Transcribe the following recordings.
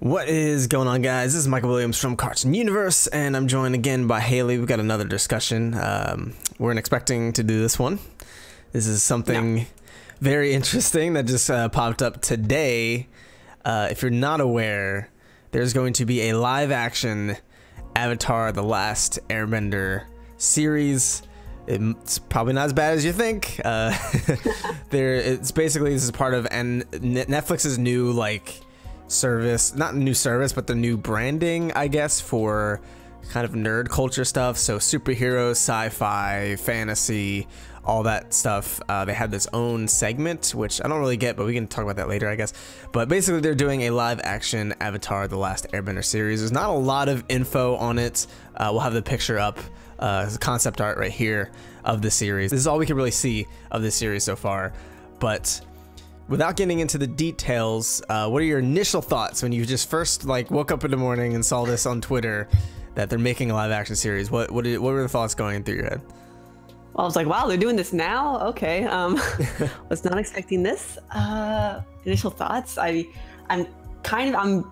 What is going on, guys? This is Michael Williams from Cartoon Universe, and I'm joined again by Hailey. We've got another discussion. Weren't expecting to do this one. This is something very interesting that just popped up today. If you're not aware, there's going to be a live-action Avatar: The Last Airbender series. It's probably not as bad as you think. It's basically, this is part of Netflix's new service, not new service, but the new branding, I guess, for kind of nerd culture stuff. So superheroes, sci-fi, fantasy, all that stuff. They have this own segment, which I don't really get, but we can talk about that later, I guess. But basically, they're doing a live-action Avatar: The Last Airbender series. There's not a lot of info on it. We'll have the picture up, concept art right here of the series. This is all we can really see of this series so far. But without getting into the details, what are your initial thoughts when you just first woke up in the morning and saw this on Twitter that they're making a live-action series? What were the thoughts going through your head? Well, I was like, wow, they're doing this now? Okay. Was not expecting this. Initial thoughts. I'm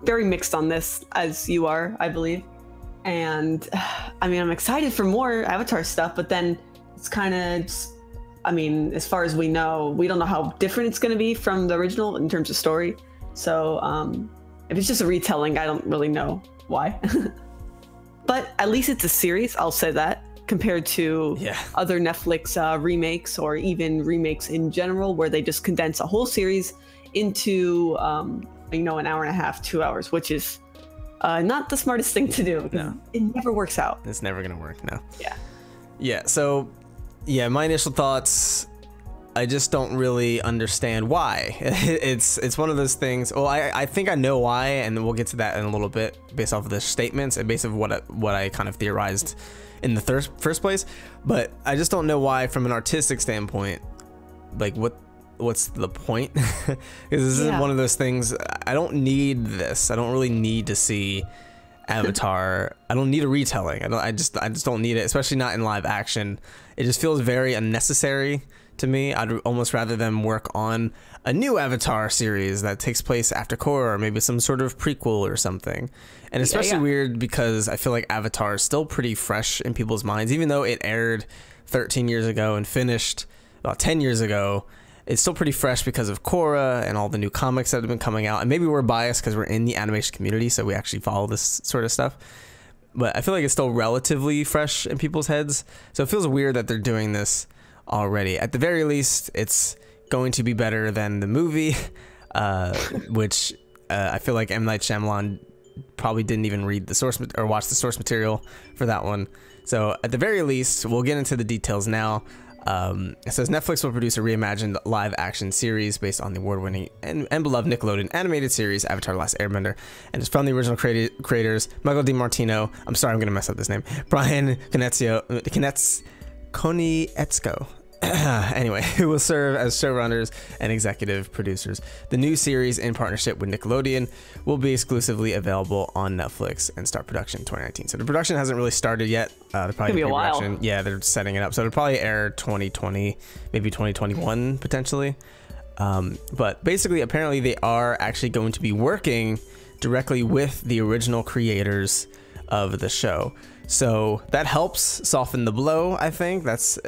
very mixed on this, as you are, I believe. And I mean, I'm excited for more Avatar stuff, but then it's kind of, I mean, as far as we don't know how different it's going to be from the original in terms of story. So if it's just a retelling, I don't really know why. But at least it's a series, I'll say that, compared to other Netflix remakes, or even remakes in general, where they just condense a whole series into, an hour and a half, 2 hours, which is not the smartest thing to do. No. It never works out. It's never going to work, no. Yeah. So my initial thoughts, I just don't really understand why. It's one of those things. Well, I think I know why, and we'll get to that in a little bit based off of the statements and based off of what I kind of theorized in the first place. But I just don't know why, from an artistic standpoint, what's the point? Because this is one of those things. I don't need this. I don't really need to see Avatar. I don't need a retelling. I just don't need it, especially not in live action. It just feels very unnecessary to me. I'd almost rather them work on a new Avatar series that takes place after Korra, or maybe some sort of prequel or something. And especially weird because I feel like Avatar is still pretty fresh in people's minds, even though it aired 13 years ago and finished about 10 years ago. It's still pretty fresh because of Korra and all the new comics that have been coming out. And maybe we're biased because we're in the animation community, so we actually follow this sort of stuff. But I feel like it's still relatively fresh in people's heads. So it feels weird that they're doing this already. At the very least, it's going to be better than the movie, which I feel like M. Night Shyamalan probably didn't even read the source or watch the source material for that one. So at the very least, we'll get into the details now. It says Netflix will produce a reimagined live-action series based on the award-winning and beloved Nickelodeon animated series Avatar: The Last Airbender, and it's from the original creators Michael DiMartino. I'm sorry, I'm going to mess up this name. Brian Konietzko. Anyway, who will serve as showrunners and executive producers. The new series, in partnership with Nickelodeon, will be exclusively available on Netflix and start production in 2019. So the production hasn't really started yet. They're probably be a while. Yeah, they're setting it up. So it'll probably air 2020, maybe 2021 potentially. But basically, apparently, they are actually going to be working directly with the original creators of the show. So that helps soften the blow, I think.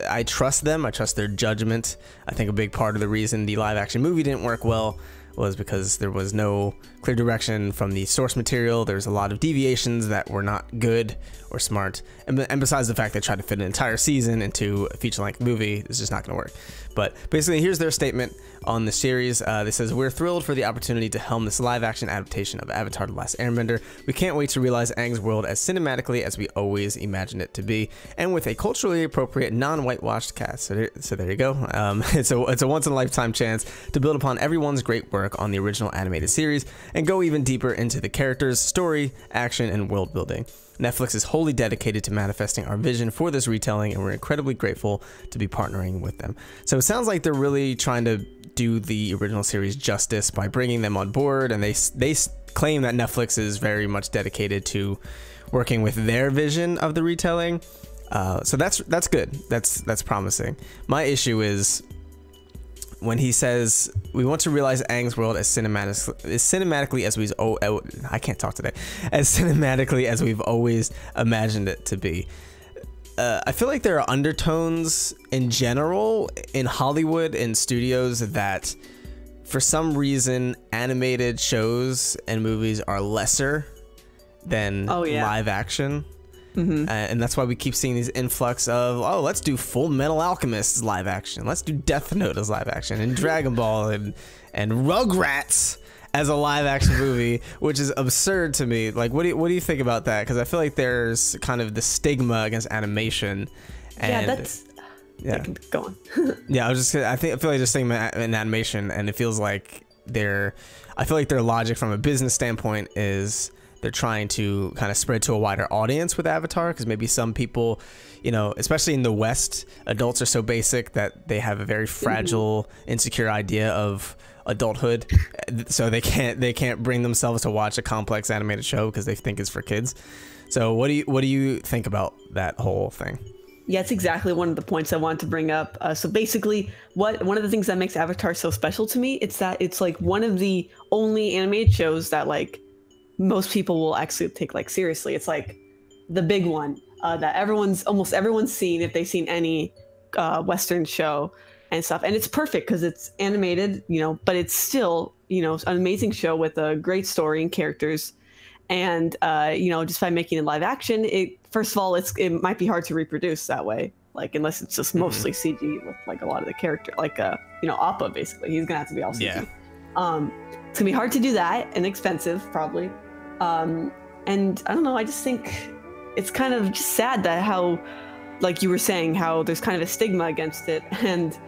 I trust them. I trust their judgment. I think a big part of the reason the live action movie didn't work well was because there was no clear direction from the source material. There's a lot of deviations that were not good or smart. And besides the fact they tried to fit an entire season into a feature-length movie, it's just not going to work. But basically, here's their statement on the series. This says, "We're thrilled for the opportunity to helm this live-action adaptation of Avatar: The Last Airbender. We can't wait to realize Aang's world as cinematically as we always imagined it to be, and with a culturally appropriate, non-whitewashed cast." So there you go. It's a once-in-a-lifetime chance to build upon everyone's great work on the original animated series and go even deeper into the characters, story, action, and world building. Netflix is wholly dedicated to manifesting our vision for this retelling, and we're incredibly grateful to be partnering with them. So it sounds like they're really trying to do the original series justice by bringing them on board, and they claim that Netflix is very much dedicated to working with their vision of the retelling. So that's good. That's promising. My issue is when he says we want to realize Aang's world as cinematically as I can't talk today, as cinematically as we've always imagined it to be. I feel like there are undertones in general in Hollywood and studios that for some reason animated shows and movies are lesser than live action. And that's why we keep seeing these influx of, oh, let's do Full Metal Alchemist as live action, let's do Death Note as live action, and Dragon Ball and Rugrats as a live action movie, which is absurd to me. Like, what do you think about that? Because I feel like there's kind of the stigma against animation. And go on. I feel like there's stigma in animation, and it feels like I feel like their logic from a business standpoint is they're trying to kind of spread to a wider audience with Avatar, because maybe some people, you know, especially in the West, adults are so basic that they have a very fragile, insecure idea of adulthood, so they can't bring themselves to watch a complex animated show because they think it's for kids. So what do you think about that whole thing? Yeah, it's exactly one of the points I wanted to bring up. So basically, one of the things that makes Avatar so special to me, it's that it's like one of the only animated shows that like most people will actually take like seriously. It's like the big one that almost everyone's seen if they've seen any Western show and stuff. And it's perfect because it's animated, you know, but it's still, you know, an amazing show with a great story and characters. And you know, just by making it live action, first of all, it might be hard to reproduce that way, like unless it's just mostly CG with like a lot of the character, like you know, Appa basically, he's gonna have to be all CG. It's gonna be hard to do that and expensive probably. And I don't know, I just think it's kind of just sad that how, like you were saying, how there's kind of a stigma against it. And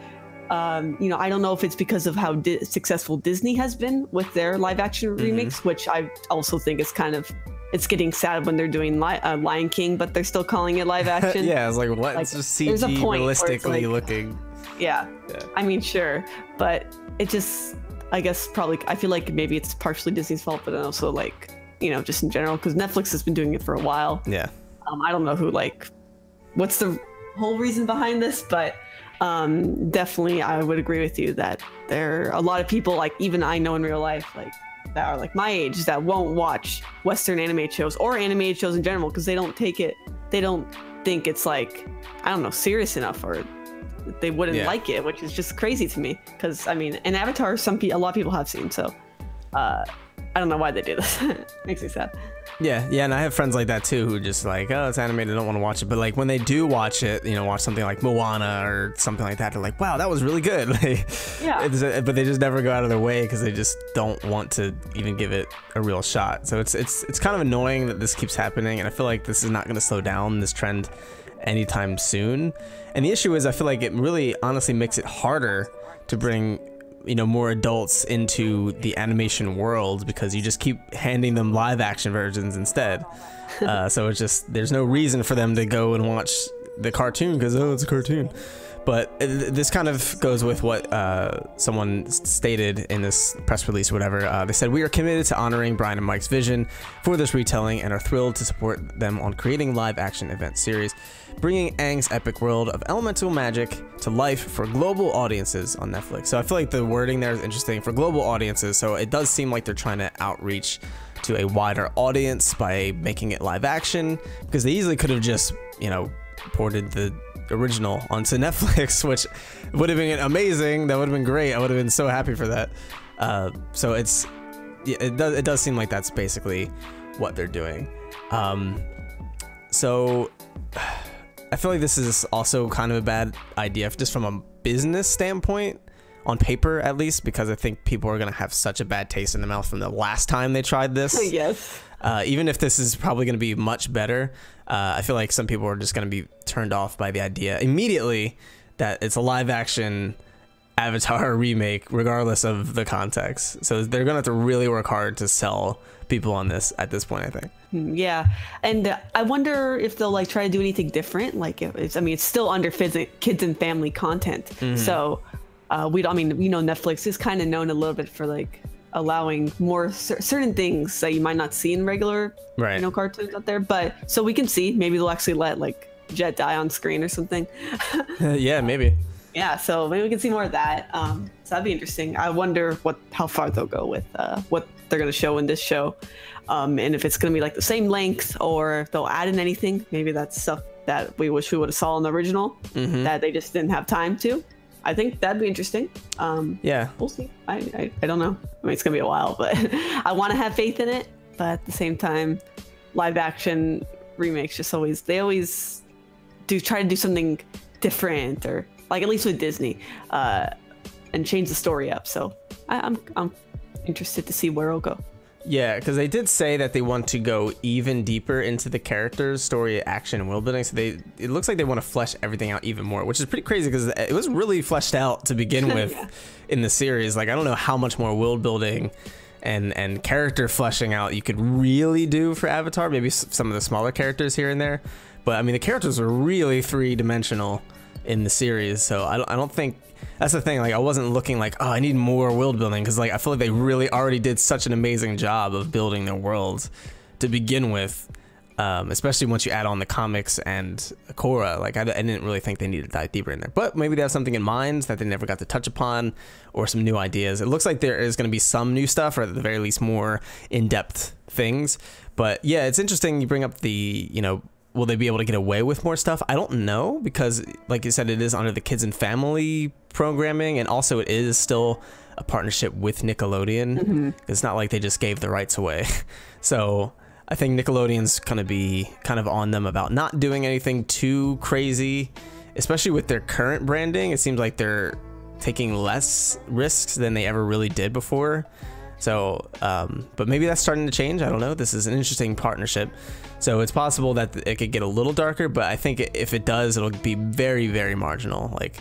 you know, I don't know if it's because of how successful Disney has been with their live action remakes, which I also think is kind of, it's getting sad when they're doing Lion King, but they're still calling it live action. Yeah, it's like, what? Like, it's just CG realistically looking. Yeah, I mean, sure, but it just, I guess probably, I feel like maybe it's partially Disney's fault, but then also like, you know, just in general, because Netflix has been doing it for a while. Yeah. I don't know what's the whole reason behind this, but definitely I would agree with you that there are a lot of people, like even I know in real life, like that are like my age, that won't watch Western animated shows or animated shows in general because they don't think it's like, I don't know, serious enough, or they wouldn't like it, which is just crazy to me. Because I mean, an Avatar, a lot of people have seen, so I don't know why they do this. Makes me sad. Yeah, and I have friends like that too who just like, oh, it's animated, I don't want to watch it. But like when they do watch it, you know, watch something like Moana or something like that, they're like, wow, that was really good. Like, but they just never go out of their way because they just don't want to even give it a real shot. So it's kind of annoying that this keeps happening, and I feel like this is not going to slow down, this trend, anytime soon. And the issue is, I feel like it really honestly makes it harder to bring, you know, more adults into the animation world because you just keep handing them live action versions instead. So it's just, there's no reason for them to go and watch the cartoon because, oh, it's a cartoon. But this kind of goes with what someone stated in this press release or whatever. They said, we are committed to honoring Brian and Mike's vision for this retelling and are thrilled to support them on creating live action event series, bringing Aang's epic world of elemental magic to life for global audiences on Netflix. So I feel like the wording there is interesting, for global audiences. So it does seem like they're trying to outreach to a wider audience by making it live action, because they easily could have just, you know, ported the original onto Netflix, which would have been amazing. That would have been great. I would have been so happy for that. So it does seem like that's basically what they're doing. So I feel like this is also kind of a bad idea just from a business standpoint, on paper at least, because I think people are going to have such a bad taste in their mouth from the last time they tried this. Yes. Even if this is probably going to be much better, I feel like some people are just going to be turned off by the idea immediately that it's a live action Avatar remake, regardless of the context. So they're going to have to really work hard to sell people on this at this point, I think. Yeah, and I wonder if they'll like try to do anything different. Like, I mean, it's still under kids and family content. So we know Netflix is kind of known a little bit for like allowing more certain things that you might not see in regular, you know, cartoons out there. But so we can see, maybe they'll actually let like Jet die on screen or something. Yeah, maybe. Yeah, so maybe we can see more of that. So that'd be interesting. I wonder how far they'll go with what they're going to show in this show, and if it's going to be like the same length or if they'll add in anything. Maybe that's stuff that we wish we would have saw in the original that they just didn't have time to. I think that'd be interesting. Yeah, we'll see. I don't know. I mean, it's gonna be a while, but I want to have faith in it. But at the same time, live action remakes they always try to do something different, or like at least with Disney, and change the story up. So I'm interested to see where it'll go. Yeah, because they did say that they want to go even deeper into the characters, story, action, and world building. So it looks like they want to flesh everything out even more, which is pretty crazy because it was really fleshed out to begin with in the series. Like, I don't know how much more world building and character fleshing out you could really do for Avatar. Maybe some of the smaller characters here and there, but I mean the characters were really three-dimensional in the series. So I don't think. That's the thing, like I wasn't looking like, oh, I need more world building, because like I feel like they really already did such an amazing job of building their worlds to begin with, especially once you add on the comics and Korra. Like I didn't really think they needed to dive deeper in there, but maybe they have something in mind that they never got to touch upon, or some new ideas. It looks like there is going to be some new stuff, or at the very least more in-depth things. But yeah, it's interesting you bring up the, will they be able to get away with more stuff? I don't know, because like you said, it is under the Kids and Family programming, and also it is still a partnership with Nickelodeon. It's not like they just gave the rights away. So I think Nickelodeon's gonna be kind of on them about not doing anything too crazy, especially with their current branding. It seems like they're taking less risks than they ever really did before. So, but maybe that's starting to change. I don't know. This is an interesting partnership. So it's possible that it could get a little darker, but I think if it does, it'll be very, very marginal. Like,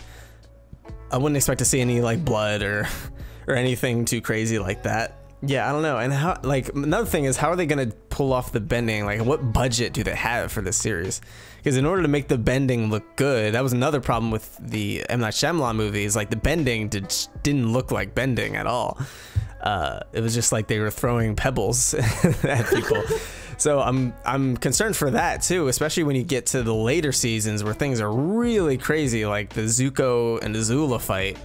I wouldn't expect to see any like blood or anything too crazy like that. Yeah, I don't know. And how, like, another thing is, how are they going to pull off the bending? Like, what budget do they have for this series? Because in order to make the bending look good, that was another problem with the M. Night Shyamalan movies. Like, the bending didn't look like bending at all. It was just like they were throwing pebbles at people. So I'm concerned for that too, especially when you get to the later seasons where things are really crazy, like the Zuko and Azula fight.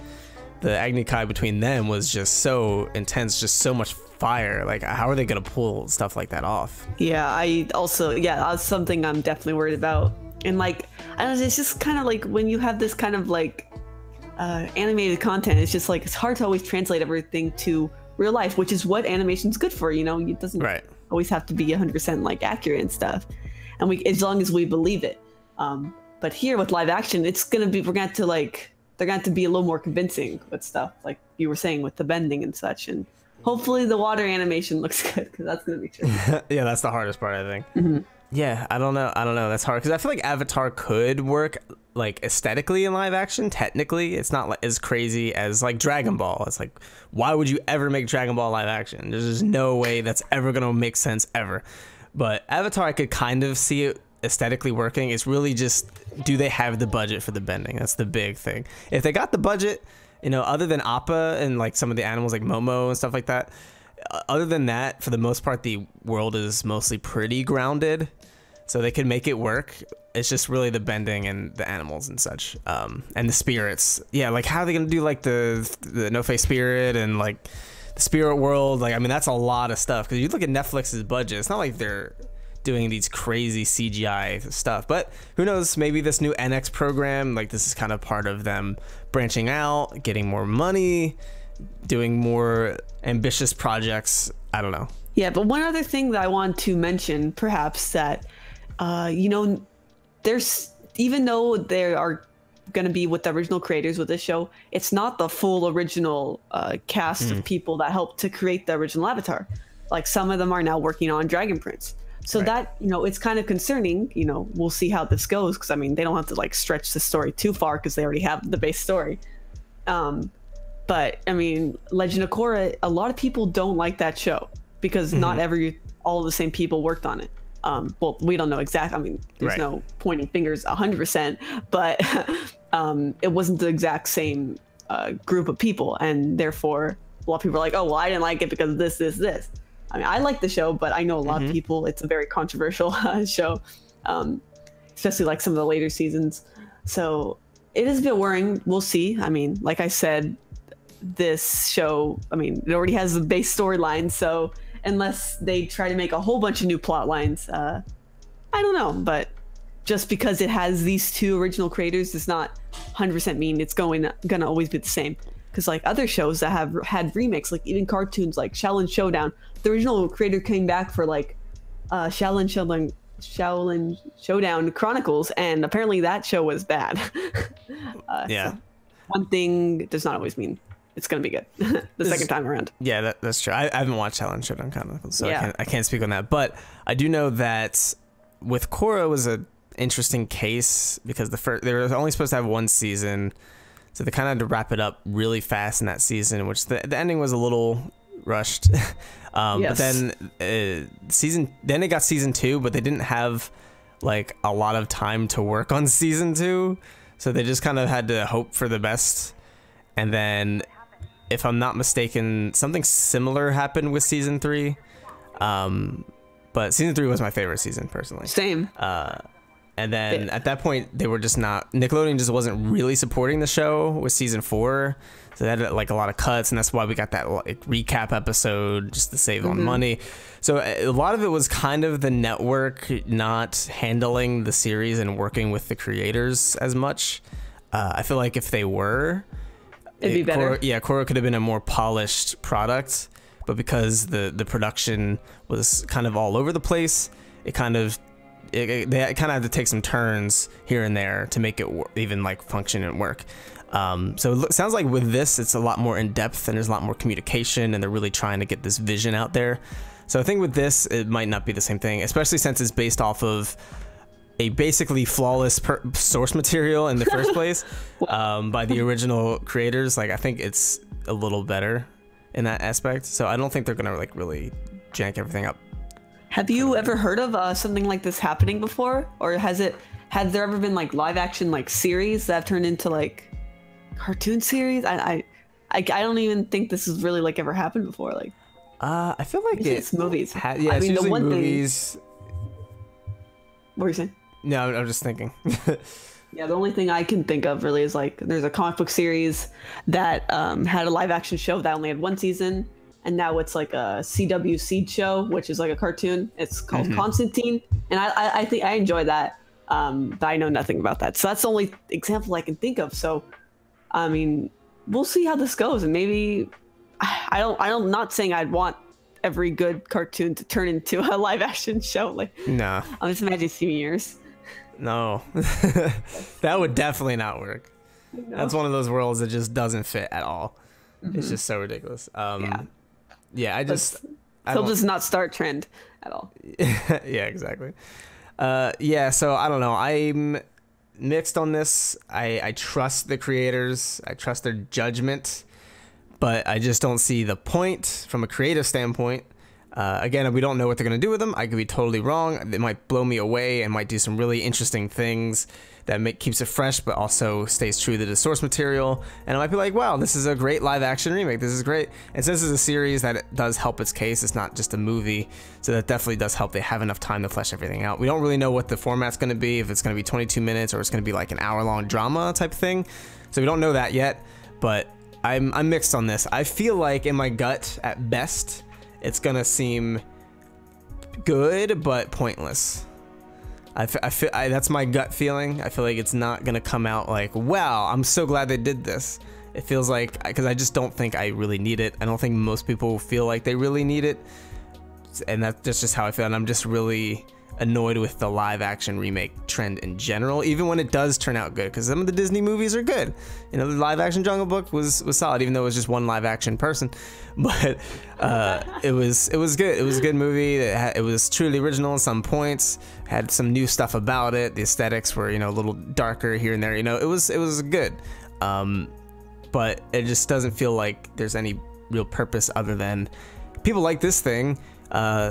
The Agni Kai between them was just so intense, just so much fire. Like, how are they gonna pull stuff like that off? Yeah, that's something I'm definitely worried about. And like, I don't know, it's just kind of like when you have this kind of like animated content, it's just like it's hard to always translate everything to real life, which is what animation's good for. It doesn't always have to be 100% like accurate and stuff, and as long as we believe it. But here with live action, they're gonna have to be a little more convincing with stuff, like you were saying with the bending and such. And hopefully the water animation looks good, because that's gonna be tricky. Yeah, that's the hardest part, I think. Yeah, I don't know. That's hard, because I feel like Avatar could work like aesthetically in live action. Technically, it's not like as crazy as like Dragon Ball. It's like, why would you ever make Dragon Ball live action? There's just no way that's ever gonna make sense ever. But Avatar, I could kind of see it aesthetically working. It's really just, do they have the budget for the bending? That's the big thing. If they got the budget, other than Appa and like some of the animals like Momo and stuff like that, other than that, for the most part, the world is mostly pretty grounded, so they could make it work. It's just really the bending and the animals and such, and the spirits. Yeah, like how are they gonna do like the No Face spirit and like the spirit world? Like, I mean, that's a lot of stuff, because you look at Netflix's budget, it's not like they're doing these crazy CGI stuff. But who knows, maybe this new NX program, like this is kind of part of them branching out, getting more money, doing more ambitious projects. I don't know. Yeah, but one other thing that I want to mention, perhaps, that there's, even though they are going to be with the original creators with this show, it's not the full original cast of people that helped to create the original Avatar. Like, some of them are now working on Dragon Prince. So that, it's kind of concerning. We'll see how this goes, because I mean, they don't have to like stretch the story too far, because they already have the base story. But I mean, Legend of Korra, a lot of people don't like that show, because not all the same people worked on it. Well, we don't know exactly. I mean, there's no pointing fingers 100%, but it wasn't the exact same group of people, and therefore a lot of people are like, oh, well, I didn't like it because of this. I mean, I like the show, but I know a lot of people, it's a very controversial show, especially like some of the later seasons. So it is a bit worrying. We'll see. I mean, like I said, this show, I mean, it already has the base storyline, so unless they try to make a whole bunch of new plot lines, I don't know. But just because it has these two original creators does not 100% mean it's gonna always be the same. Because like other shows that have had remakes, like even cartoons like Shaolin Showdown, the original creator came back for like Shaolin Showdown Chronicles, and apparently that show was bad. Yeah. So one thing does not always mean it's gonna be good the second time around. Yeah, that's true. I haven't watched Shaolin Showdown Chronicles, so Yeah. I can't speak on that. But I do know that with Korra was a interesting case because they were only supposed to have one season, so they kind of had to wrap it up really fast in that season, which the ending was a little rushed. Yes. But then then it got season 2, but they didn't have like a lot of time to work on season 2, so they just kind of had to hope for the best. And then, if I'm not mistaken, something similar happened with season 3. But season 3 was my favorite season personally. Same. And then at that point, they were just not, Nickelodeon just wasn't really supporting the show with season 4. So they had like a lot of cuts, and that's why we got that like recap episode just to save on money. So a lot of it was kind of the network not handling the series and working with the creators as much. I feel like if they were, it'd be better. Korra could have been a more polished product, but because the production was kind of all over the place, they kind of had to take some turns here and there to make it even like function and work. So it sounds like with this, it's a lot more in depth and there's a lot more communication, and they're really trying to get this vision out there. So I think with this, it might not be the same thing, especially since it's based off of a basically flawless source material in the first place by the original creators. Like, I think it's a little better in that aspect. So I don't think they're gonna like really jank everything up. Have you ever heard of something like this happening before, or has there ever been like live action like series that have turned into like cartoon series? I don't even think this has really like ever happened before. Like, I feel like it's movies. Yeah, I it's mean, usually the one movies. thing. What were you saying? No, I'm just thinking. Yeah, the only thing I can think of really is like there's a comic book series that had a live action show that only had one season, and now it's like a CW Seed show, which is like a cartoon. It's called Constantine, and I think I enjoy that, but I know nothing about that. So that's the only example I can think of. So, I mean, we'll see how this goes, and maybe I'm not saying I'd want every good cartoon to turn into a live action show. Like, no, I'm just imagining seniors. No, that would definitely not work. That's one of those worlds that just doesn't fit at all. It's just so ridiculous. Yeah, He'll just not start trend at all. Yeah, exactly. Yeah, so I don't know. I'm mixed on this. I trust the creators. I trust their judgment, but I just don't see the point from a creative standpoint. Again, we don't know what they're going to do with them. I could be totally wrong. It might blow me away and might do some really interesting things that keeps it fresh, but also stays true to the source material. And I might be like, wow, this is a great live action remake. This is great. And since it's a series, that it does help its case. It's not just a movie. So that definitely does help. They have enough time to flesh everything out. We don't really know what the format's going to be, if it's going to be 22 minutes or it's going to be like an hour-long drama type thing. So we don't know that yet, but I'm mixed on this. I feel like in my gut, at best, it's gonna seem good but pointless. I feel that's my gut feeling. I feel like it's not gonna come out like, wow, I'm so glad they did this. It feels like, because I just don't think I really need it. I don't think most people feel like they really need it, and that's just how I feel. And I'm just really annoyed with the live action remake trend in general, even when it does turn out good, because some of the Disney movies are good. You know, the live action Jungle Book was solid, even though it was just one live action person, but it was good. It was a good movie. It was truly original in some points, had some new stuff about it. The aesthetics were, you know, a little darker here and there. You know, it was good, but it just doesn't feel like there's any real purpose other than people like this thing.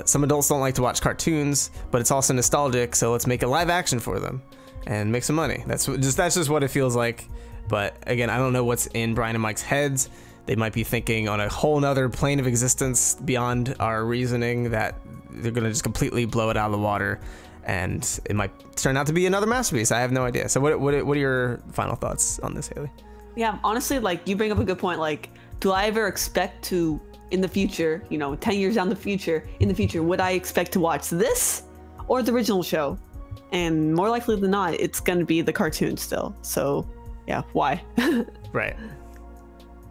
Some adults don't like to watch cartoons, but it's also nostalgic, so let's make a live action for them and make some money. That's just what it feels like. But again, I don't know what's in Brian and Mike's heads. They might be thinking on a whole nother plane of existence beyond our reasoning, that they're gonna just completely blow it out of the water, and it might turn out to be another masterpiece. I have no idea. So what are your final thoughts on this, Hailey? Yeah, honestly, like, you bring up a good point. Like, do I ever expect to, in the future, you know, 10 years down the future, would I expect to watch this or the original show? And more likely than not, it's going to be the cartoon still. So yeah, why? Right.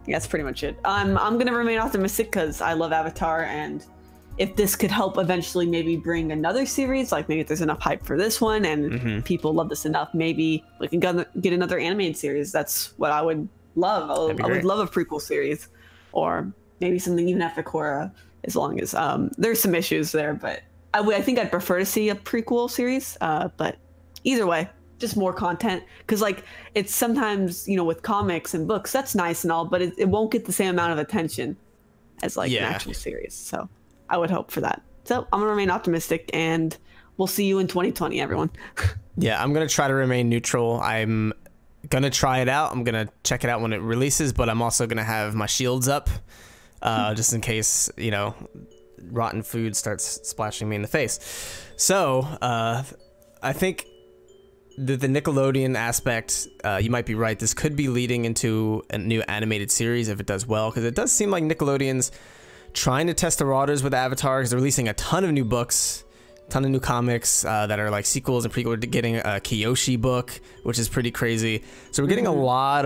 Yeah, that's pretty much it. I'm going to remain optimistic because I love Avatar, and if this could help eventually maybe bring another series, like maybe if there's enough hype for this one and people love this enough, maybe we can get another animated series. That's what I would love. I would love a prequel series, or maybe something even after Korra, as long as there's some issues there. But I think I'd prefer to see a prequel series. But either way, just more content, because like it's sometimes, you know, with comics and books, that's nice and all, but it won't get the same amount of attention as like an actual series. So I would hope for that. So I'm gonna remain optimistic, and we'll see you in 2020, everyone. Yeah, I'm gonna try to remain neutral. I'm gonna try it out. I'm gonna check it out when it releases, but I'm also gonna have my shields up, just in case, you know, rotten food starts splashing me in the face. So I think the Nickelodeon aspect, you might be right. This could be leading into a new animated series if it does well, because it does seem like Nickelodeon's trying to test the waters with Avatar, because they're releasing a ton of new books, ton of new comics that are like sequels and prequels. We're getting a Kyoshi book, which is pretty crazy. So we're getting a lot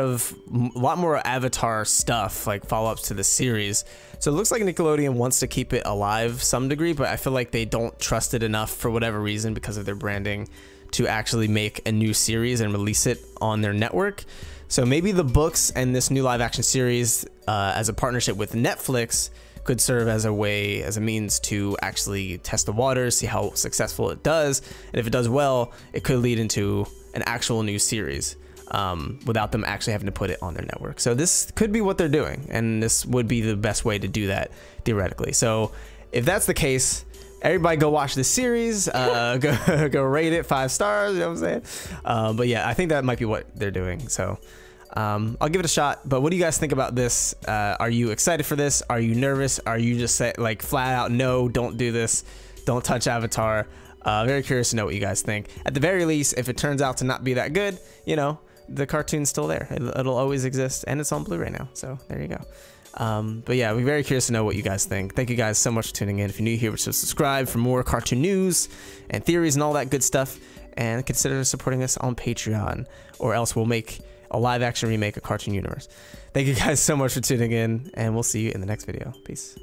more Avatar stuff, like follow-ups to the series. So it looks like Nickelodeon wants to keep it alive some degree, but I feel like they don't trust it enough for whatever reason, because of their branding, to actually make a new series and release it on their network. So maybe the books and this new live action series as a partnership with Netflix could serve as a way, as a means to actually test the waters, see how successful it does. And if it does well, it could lead into an actual new series without them actually having to put it on their network. So this could be what they're doing, and this would be the best way to do that theoretically. So if that's the case, everybody go watch this series, go rate it 5 stars, you know what I'm saying? But yeah, I think that might be what they're doing. So I'll give it a shot. But what do you guys think about this? Are you excited for this? Are you nervous? Are you just like flat out, no, don't do this, don't touch Avatar? Very curious to know what you guys think. At the very least, if it turns out to not be that good, you know, the cartoon's still there. It'll always exist, and it's on Blu-ray now. So there you go. But yeah, we're very curious to know what you guys think. Thank you guys so much for tuning in. If you're new here, subscribe for more cartoon news and theories and all that good stuff, and consider supporting us on Patreon, or else we'll make a live action remake of Cartoon Universe. Thank you guys so much for tuning in, and we'll see you in the next video. Peace.